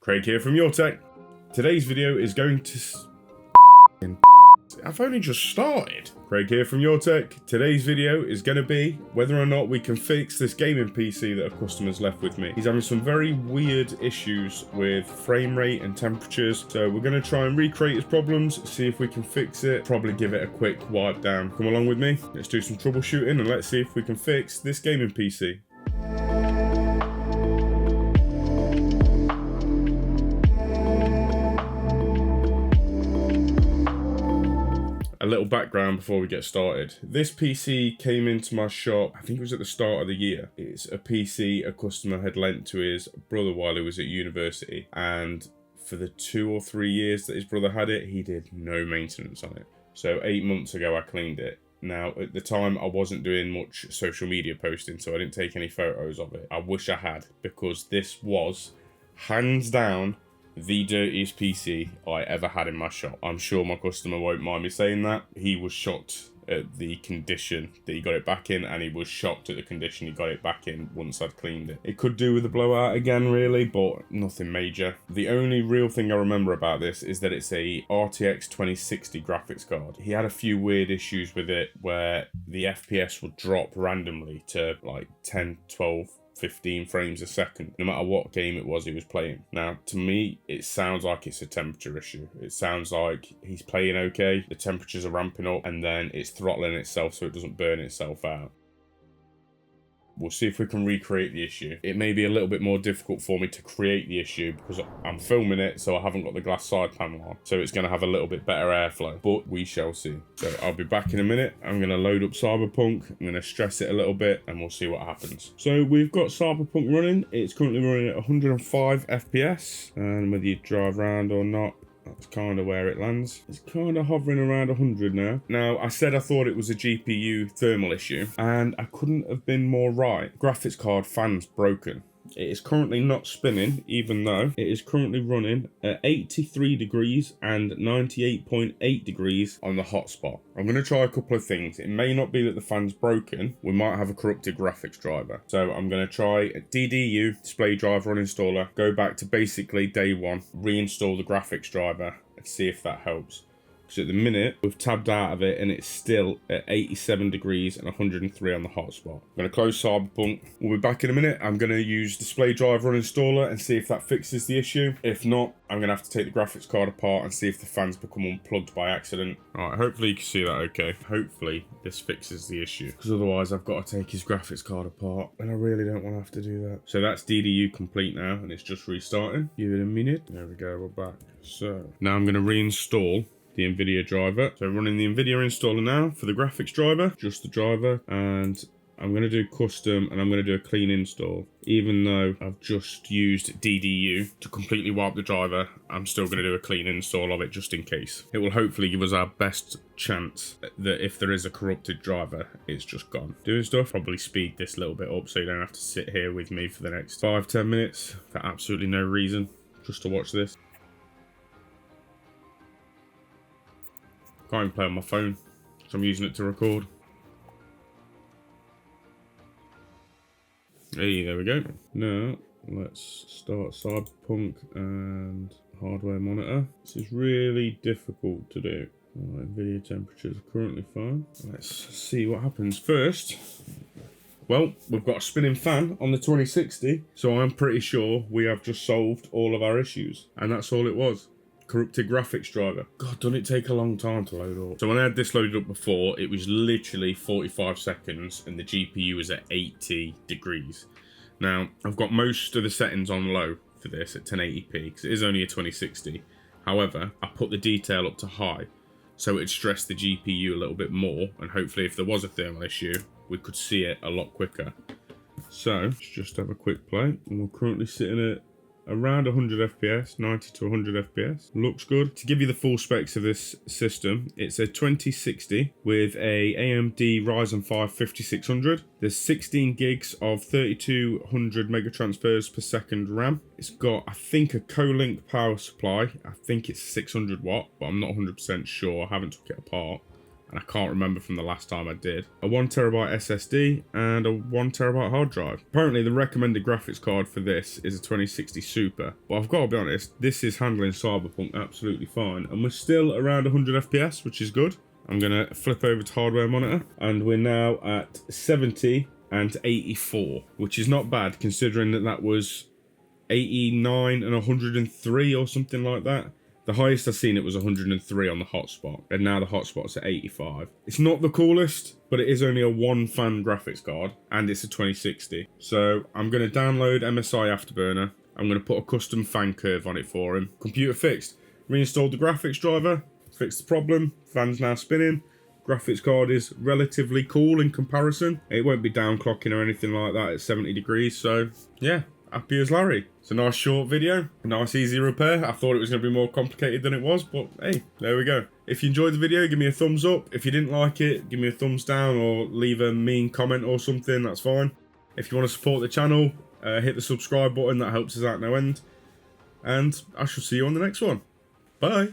Craig here from YourTech. Today's video is going to... I've only just started. Craig here from YourTech. Today's video is going to be whether or not we can fix this gaming PC that a customer's left with me. He's having some very weird issues with frame rate and temperatures, so we're going to try and recreate his problems, see if we can fix it, probably give it a quick wipe down. Come along with me, let's do some troubleshooting and let's see if we can fix this gaming PC. A little background before we get started. This PC came into my shop, I think it was at the start of the year. It's a PC a customer had lent to his brother while he was at university, and for the 2 or 3 years that his brother had it, he did no maintenance on it. So 8 months ago I cleaned it. Now, at the time, I wasn't doing much social media posting, so I didn't take any photos of it. I wish I had, because this was, hands down, the dirtiest PC I ever had in my shop. I'm sure my customer won't mind me saying that. He was shocked at the condition that he got it back in, and he was shocked at the condition he got it back in once I'd cleaned it. It could do with a blowout again, really, but nothing major. The only real thing I remember about this is that it's a RTX 2060 graphics card. He had a few weird issues with it where the FPS would drop randomly to like 10, 12, 15 frames a second, no matter what game it was he was playing. Now, to me, it sounds like it's a temperature issue. It sounds like he's playing okay, the temperatures are ramping up, and then it's throttling itself so it doesn't burn itself out. We'll see if we can recreate the issue. It may be a little bit more difficult for me to create the issue because I'm filming it, so I haven't got the glass side panel on. So it's going to have a little bit better airflow, but we shall see. So I'll be back in a minute. I'm going to load up Cyberpunk. I'm going to stress it a little bit and we'll see what happens. So we've got Cyberpunk running. It's currently running at 105 FPS. And whether you drive around or not, that's kind of where it lands. It's kind of hovering around 100 now. Now, I said I thought it was a GPU thermal issue, and I couldn't have been more right. Graphics card fan's broken. It is currently not spinning, even though it is currently running at 83 degrees and 98.8 degrees on the hotspot. I'm going to try a couple of things. It may not be that the fan's broken. We might have a corrupted graphics driver. So I'm going to try a DDU, display driver uninstaller, go back to basically day one, reinstall the graphics driver and see if that helps. Because at the minute, we've tabbed out of it and it's still at 87 degrees and 103 on the hotspot. I'm going to close Cyberpunk. We'll be back in a minute. I'm going to use display driver uninstaller and see if that fixes the issue. If not, I'm going to have to take the graphics card apart and see if the fans become unplugged by accident. Alright, hopefully you can see that okay. Hopefully this fixes the issue. Because otherwise I've got to take his graphics card apart. And I really don't want to have to do that. So that's DDU complete now and it's just restarting. Give it a minute. There we go, we're back. So now I'm going to reinstall the NVIDIA driver. So running the NVIDIA installer now for the graphics driver, just the driver, and I'm going to do custom and I'm going to do a clean install. Even though I've just used DDU to completely wipe the driver, I'm still going to do a clean install of it just in case. It will hopefully give us our best chance that if there is a corrupted driver, it's just gone. Doing stuff, probably speed this a little bit up so you don't have to sit here with me for the next 5-10 minutes for absolutely no reason, just to watch this. Can't even play on my phone, so I'm using it to record. Hey, there we go. Now, let's start Cyberpunk and hardware monitor. This is really difficult to do. NVIDIA temperatures are currently fine. Let's see what happens first. Well, we've got a spinning fan on the 2060, so I'm pretty sure we have just solved all of our issues. And that's all it was. Corrupted graphics driver. God, doesn't it take a long time to load up? So when I had this loaded up before, it was literally 45 seconds and the GPU was at 80 degrees. Now, I've got most of the settings on low for this at 1080p because it is only a 2060. However, I put the detail up to high so it'd stress the GPU a little bit more, and hopefully if there was a thermal issue, we could see it a lot quicker. So, let's just have a quick play. And we're currently sitting at around 100 FPS, 90 to 100 FPS. Looks good. To give you the full specs of this system, it's a 2060 with a AMD Ryzen 5 5600. There's 16 gigs of 3200 megatransfers per second RAM. It's got, I think, a Co-Link power supply. I think it's 600 watt, but I'm not 100% sure. I haven't took it apart. and I can't remember from the last time I did. A 1TB SSD and a 1TB hard drive. Apparently the recommended graphics card for this is a 2060 Super, but I've got to be honest, this is handling Cyberpunk absolutely fine, and we're still around 100 FPS, which is good. I'm gonna flip over to hardware monitor, and we're now at 70 and 84, which is not bad considering that that was 89 and 103 or something like that. The highest I've seen it was 103 on the hotspot, and now the hotspot's at 85. It's not the coolest, but it is only a 1-fan graphics card, and it's a 2060. So I'm going to download MSI Afterburner. I'm going to put a custom fan curve on it for him. Computer fixed. Reinstalled the graphics driver, fixed the problem, fan's now spinning. Graphics card is relatively cool in comparison. It won't be downclocking or anything like that at 70 degrees, so yeah. Happy as Larry. It's a nice short video, a nice easy repair. I thought it was going to be more complicated than it was, but hey, there we go. If you enjoyed the video, give me a thumbs up. If you didn't like it, give me a thumbs down or leave a mean comment or something, that's fine. If you want to support the channel, hit the subscribe button, that helps us out no end. And I shall see you on the next one. Bye.